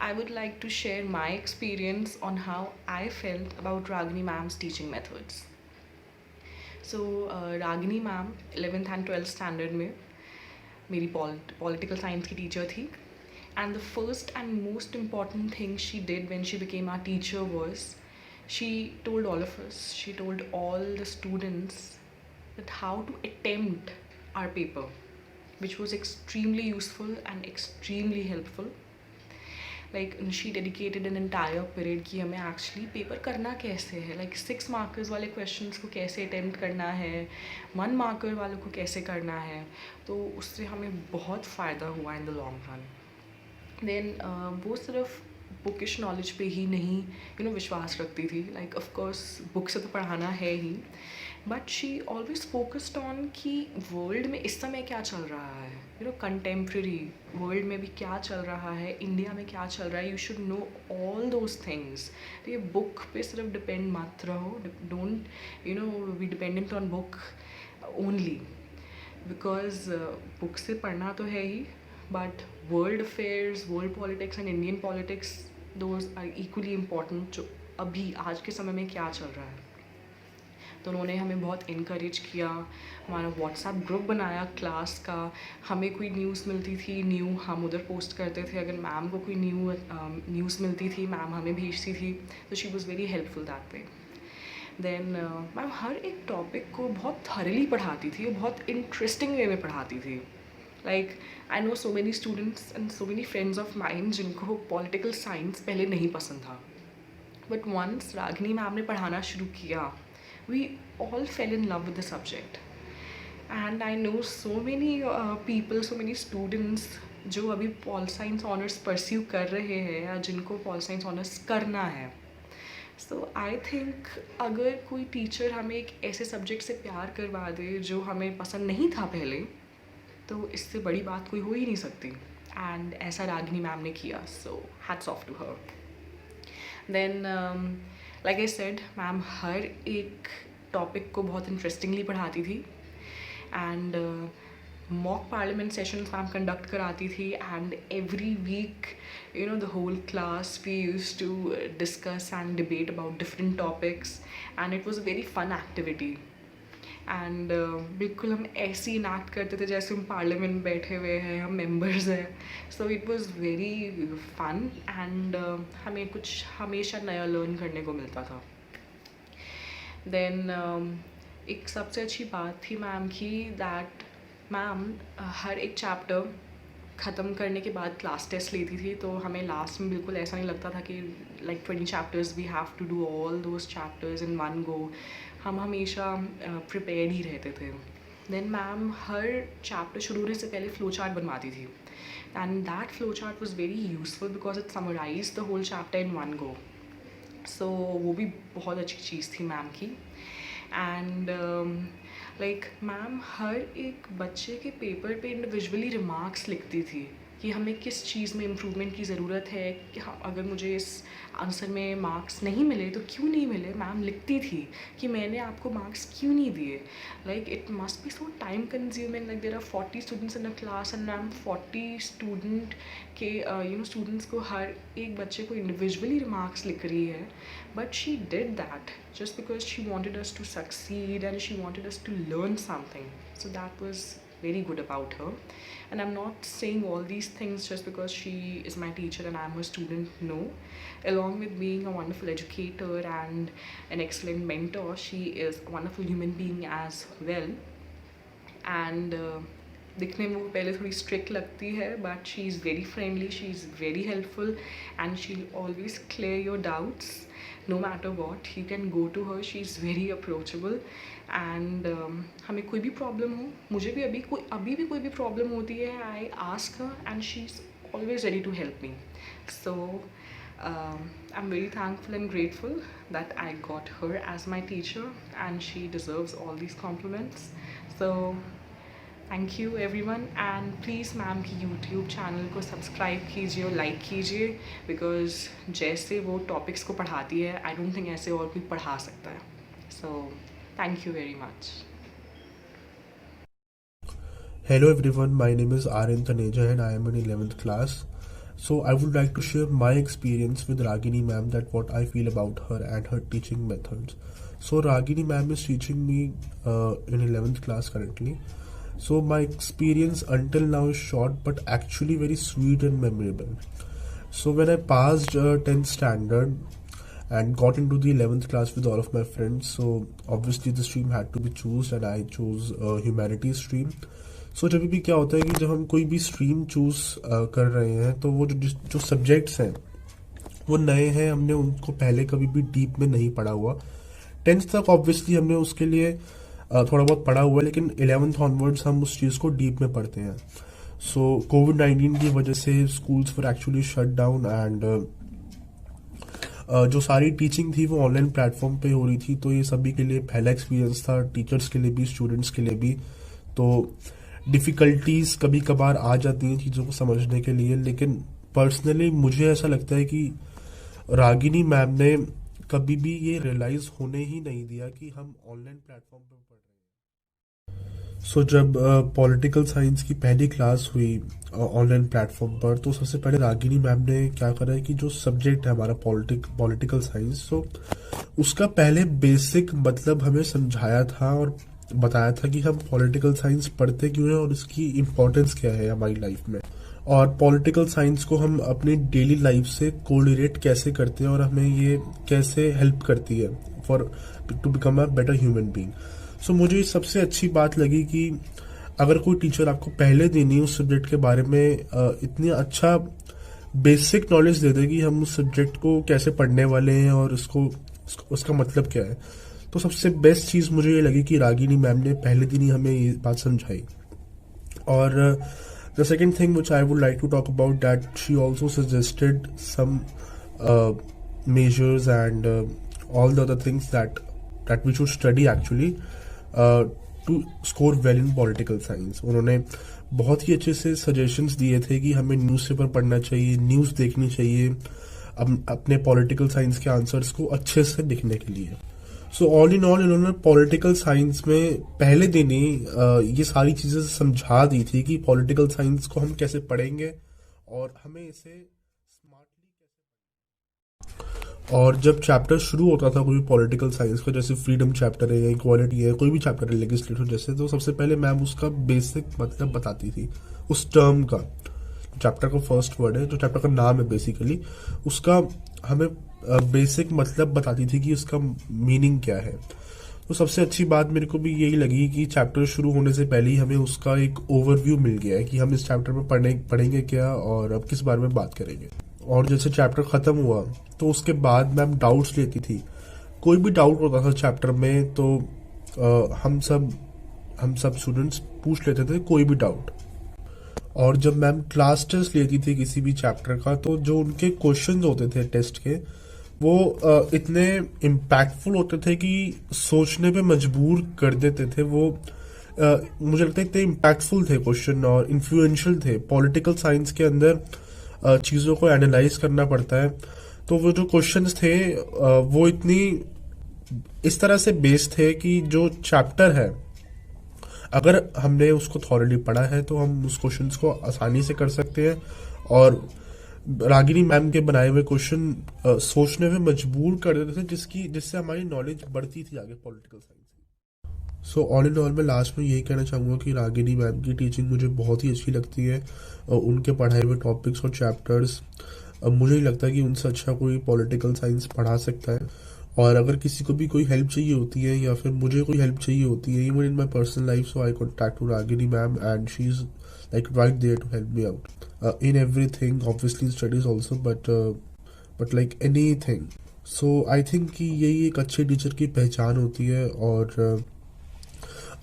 I would like to share my experience on how I felt about Ragini ma'am's teaching methods. So, Ragini ma'am 11th and 12th standard में मेरी political science की teacher थी. And the first and most important thing she did when she became our teacher was she told all of us, she told all the students that how to attempt our paper, which was extremely useful and extremely helpful. Like she dedicated an entire period कि हमें actually paper करना कैसे है, like 6 markers वाले questions को कैसे attempt करना है, 1 मार्कर वालों को कैसे करना है. तो उससे हमें बहुत फ़ायदा हुआ in the long run. Then वो सिर्फ बुकिश नॉलेज पे ही नहीं विश्वास रखती थी. लाइक ऑफ कोर्स बुक से तो पढ़ाना है ही, but she always focused on कि वर्ल्ड में इस समय क्या चल रहा है, कंटेम्प्रेरी वर्ल्ड में भी क्या चल रहा है, इंडिया में क्या चल रहा है. You should know all those things. तो ये बुक पे सिर्फ डिपेंड मत रहो. Don't be dependent on book only, because book से पढ़ना तो है ही, but world affairs, world politics and Indian politics, those are equally important. जो अभी आज के समय में क्या चल रहा है. तो उन्होंने हमें बहुत इनकरेज किया. हमारा व्हाट्सएप ग्रुप बनाया क्लास का. हमें कोई न्यूज़ मिलती थी न्यू, हम उधर पोस्ट करते थे. अगर मैम को कोई न्यूज़ मिलती थी, मैम हमें भेजती थी. तो she was very helpful that way. Then ma'am हर एक टॉपिक को बहुत थरली पढ़ाती थी और बहुत इंटरेस्टिंग वे में पढ़ाती थी. Like I know so many students and so many friends of mind जिनको पॉलिटिकल साइंस पहले नहीं पसंद था, बट वंस रागिनी मैम ने पढ़ाना शुरू किया, we all fell in love with the subject. And I know so many people, so many students जो अभी पॉल साइंस ऑनर्स परस्यू कर रहे हैं या जिनको पॉल साइंस ऑनर्स करना है. सो आई थिंक अगर कोई टीचर हमें एक ऐसे सब्जेक्ट से प्यार करवा दे जो हमें पसंद नहीं था पहले, तो इससे बड़ी बात कोई हो ही नहीं सकती. एंड ऐसा रागिनी मैम ने किया. So hats off to her. Then like I said, ma'am हर एक टॉपिक को बहुत इंटरेस्टिंगली पढ़ाती थी. And mock parliament sessions ma'am conduct कराती थी. And every week the whole class we used to discuss and debate about different topics. And it was a very fun activity. And बिल्कुल हम ऐसे enact करते थे जैसे हम पार्लियामेंट में बैठे हुए हैं, हम मेंबर्स हैं. So it was very fun. And हमें कुछ हमेशा नया लर्न करने को मिलता था. देन एक सबसे अच्छी बात थी मैम की, दैट मैम हर एक चैप्टर ख़त्म करने के बाद क्लास टेस्ट लेती थी. तो हमें लास्ट में बिल्कुल ऐसा नहीं लगता था कि like 20 chapters we have to do all those chapters in one go. हम हमेशा प्रिपेयर्ड ही रहते थे. देन मैम हर चैप्टर शुरू होने से पहले फ़्लो चार्ट बनवाती थी. And that flow chart was very useful because it summarize the whole chapter in one go. So वो भी बहुत अच्छी चीज़ थी मैम की. एंड लाइक मैम हर एक बच्चे के पेपर पे इंडिविजुअली रिमार्क्स लिखती थी कि हमें किस चीज़ में इम्प्रूवमेंट की ज़रूरत है. कि हाँ, अगर मुझे इस आंसर में मार्क्स नहीं मिले तो क्यों नहीं मिले, मैम लिखती थी कि मैंने आपको मार्क्स क्यों नहीं दिए. Like it must be so time consuming. Like there are 40 students in a class and ma'am 40 student के स्टूडेंट्स को हर एक बच्चे को इंडिविजुअली रिमार्क्स लिख रही है. But she did that just because she wanted us to succeed and she wanted us to learn something. So that was very good about her. And I'm not saying all these things just because she is my teacher and I'm her student. No. Along with being a wonderful educator and an excellent mentor, she is a wonderful human being as well. And दिखने में वो पहले थोड़ी strict लगती है, but she is very friendly, she is very helpful and she always clear your doubts. No matter what you can go to her. She is very approachable. And हमें कोई भी प्रॉब्लम हो, मुझे भी अभी भी कोई भी प्रॉब्लम होती है, I ask her and she is always ready to help me. So I'm very thankful and grateful that I got her as my teacher and she deserves all these compliments. So thank you everyone. And please ma'am की YouTube channel को subscribe कीजिए और like कीजिए, because जैसे वो topics को पढ़ाती है आई डोंट थिंक ऐसे और कोई पढ़ा सकता है. So thank you very much. Hello everyone, my name is Aryan Taneja and I am in 11th class. So I would like to share my experience with Ragini ma'am, that what I feel about her and her teaching methods. So Ragini ma'am is teaching me in 11th class currently. So my experience until now is short but actually very sweet and memorable. So when I passed 10th standard and got into the 11th class with all of my friends, so obviously the stream had to be chosen and I chose humanities stream. सो जब भी क्या होता है कि जब हम कोई भी स्ट्रीम चूज कर रहे हैं तो वो जो सब्जेक्ट्स हैं वो नए हैं, हमने उनको पहले कभी भी डीप में नहीं पढ़ा हुआ। 10th तक ऑब्वियसली हमने उसके लिए थोड़ा बहुत पढ़ा हुआ है, लेकिन 11th ऑनवर्ड्स हम उस चीज़ को डीप में पढ़ते हैं। सो कोविड-19 की वजह से schools were actually shut down and जो सारी टीचिंग थी वो ऑनलाइन प्लेटफॉर्म पे हो रही थी, तो ये सभी के लिए पहला एक्सपीरियंस था, टीचर्स के लिए भी, स्टूडेंट्स के लिए भी। तो डिफ़िकल्टीज कभी कभार आ जाती हैं चीज़ों को समझने के लिए, लेकिन पर्सनली मुझे ऐसा लगता है कि रागिनी मैम ने कभी भी ये रियलाइज़ होने ही नहीं दिया कि हम ऑनलाइन प्लेटफॉर्म पर पढ़ रहे हैं। सो जब पॉलिटिकल साइंस की पहली क्लास हुई ऑनलाइन प्लेटफॉर्म पर, तो सबसे पहले रागिनी मैम ने क्या करा है कि जो सब्जेक्ट है हमारा पॉलिटिकल साइंस, तो उसका पहले बेसिक मतलब हमें समझाया था और बताया था कि हम पॉलिटिकल साइंस पढ़ते क्यों हैं और इसकी इम्पोर्टेंस क्या है हमारी लाइफ में, और पॉलिटिकल साइंस को हम अपनी डेली लाइफ से कोरिलेट कैसे करते हैं और हमें ये कैसे हेल्प करती है for to become a better human being. So मुझे सबसे अच्छी बात लगी कि अगर कोई टीचर आपको पहले दिन ही उस सब्जेक्ट के बारे में इतनी अच्छा बेसिक नॉलेज दे दे कि हम उस सब्जेक्ट को कैसे पढ़ने वाले हैं और उसका मतलब क्या है, तो सबसे बेस्ट चीज़ मुझे ये लगी कि रागिनी मैम ने पहले दिन ही हमें ये बात समझाई। और the second thing which I would like to talk about that she also suggested some measures and all the other things that we should study actually to score well in political science. उन्होंने बहुत ही अच्छे से suggestions दिए थे कि हमें newspaper पढ़ना चाहिए, न्यूज़ देखनी चाहिए अपने पॉलिटिकल साइंस के आंसर्स को अच्छे से लिखने के लिए। सो ऑल इन ऑल इन्होंने पॉलिटिकल साइंस में पहले दिन ही ये सारी चीज़ें समझा दी थी कि पॉलिटिकल साइंस को हम कैसे पढ़ेंगे और हमें इसे स्मार्टली कैसे। और जब चैप्टर शुरू होता था कोई पॉलिटिकल साइंस का, जैसे फ्रीडम चैप्टर है या इक्वालिटी है, कोई भी चैप्टर है लेजिस्लेटिव जैसे, तो सबसे पहले मैम उसका बेसिक मतलब बताती थी उस टर्म का। चैप्टर का फर्स्ट वर्ड है, जो चैप्टर का नाम है बेसिकली, उसका हमें बेसिक मतलब बताती थी कि उसका मीनिंग क्या है। तो सबसे अच्छी बात मेरे को भी यही लगी कि चैप्टर शुरू होने से पहले ही हमें उसका एक ओवरव्यू मिल गया है कि हम इस चैप्टर में पढ़ेंगे क्या और अब किस बारे में बात करेंगे। और जैसे चैप्टर ख़त्म हुआ तो उसके बाद मैम डाउट्स लेती थी, कोई भी डाउट होता था चैप्टर में तो हम सब स्टूडेंट्स पूछ लेते थे कोई भी डाउट। और जब मैम क्लास टेस्ट लेती थी किसी भी चैप्टर का, तो जो उनके क्वेश्चंस होते थे टेस्ट के, वो इतने इम्पैक्टफुल होते थे कि सोचने पे मजबूर कर देते थे। वो मुझे लगता है इतने इम्पैक्टफुल थे क्वेश्चन और इन्फ्लुएंशियल थे। पॉलिटिकल साइंस के अंदर चीज़ों को एनालाइज करना पड़ता है, तो वो जो क्वेश्चंस थे वो इतनी इस तरह से बेस्ड थे कि जो चैप्टर है अगर हमने उसको थॉरली पढ़ा है तो हम उस क्वेश्चंस को आसानी से कर सकते हैं। और रागिनी मैम के बनाए हुए क्वेश्चन सोचने में मजबूर कर देते थे, जिससे हमारी नॉलेज बढ़ती थी आगे political science. So all in all मैं लास्ट में यही कहना चाहूँगा कि रागिनी मैम की टीचिंग मुझे बहुत ही अच्छी लगती है। उनके पढ़ाए हुए टॉपिक्स और चैप्टर्स, मुझे नहीं लगता कि उनसे अच्छा कोई पॉलिटिकल साइंस पढ़ा सकता है। और अगर किसी को भी कोई हेल्प चाहिए होती है या फिर मुझे कोई हेल्प चाहिए होती है even in my personal life, so I contact to Ragini ma'am and she is like right there to help me out in everything, obviously studies also, but like anything. So I think कि यही एक अच्छे teacher की पहचान होती है। और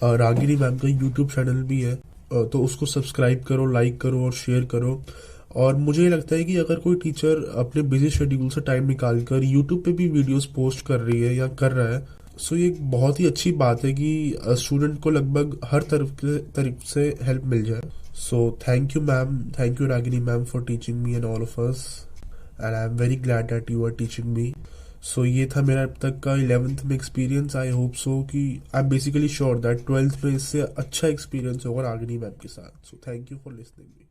Ragini ma'am का यूट्यूब चैनल भी है, तो उसको सब्सक्राइब करो, लाइक करो और शेयर करो। और मुझे लगता है कि अगर कोई टीचर अपने बिजी शेड्यूल से टाइम निकाल कर यूट्यूब पे भी वीडियोस पोस्ट कर रही है या कर रहा है, सो ये एक बहुत ही अच्छी बात है कि स्टूडेंट को लगभग हर तरफ से हेल्प मिल जाए। So thank you ma'am, thank you Ragini ma'am for teaching me and all of us, and I am very glad that you are teaching me. So ये था मेरा अब तक का 11th में एक्सपीरियंस। आई होप सो कि I am basically sure that 12th में इससे अच्छा एक्सपीरियंस होगा रागिनी मैम के साथ। So thank you for listening me.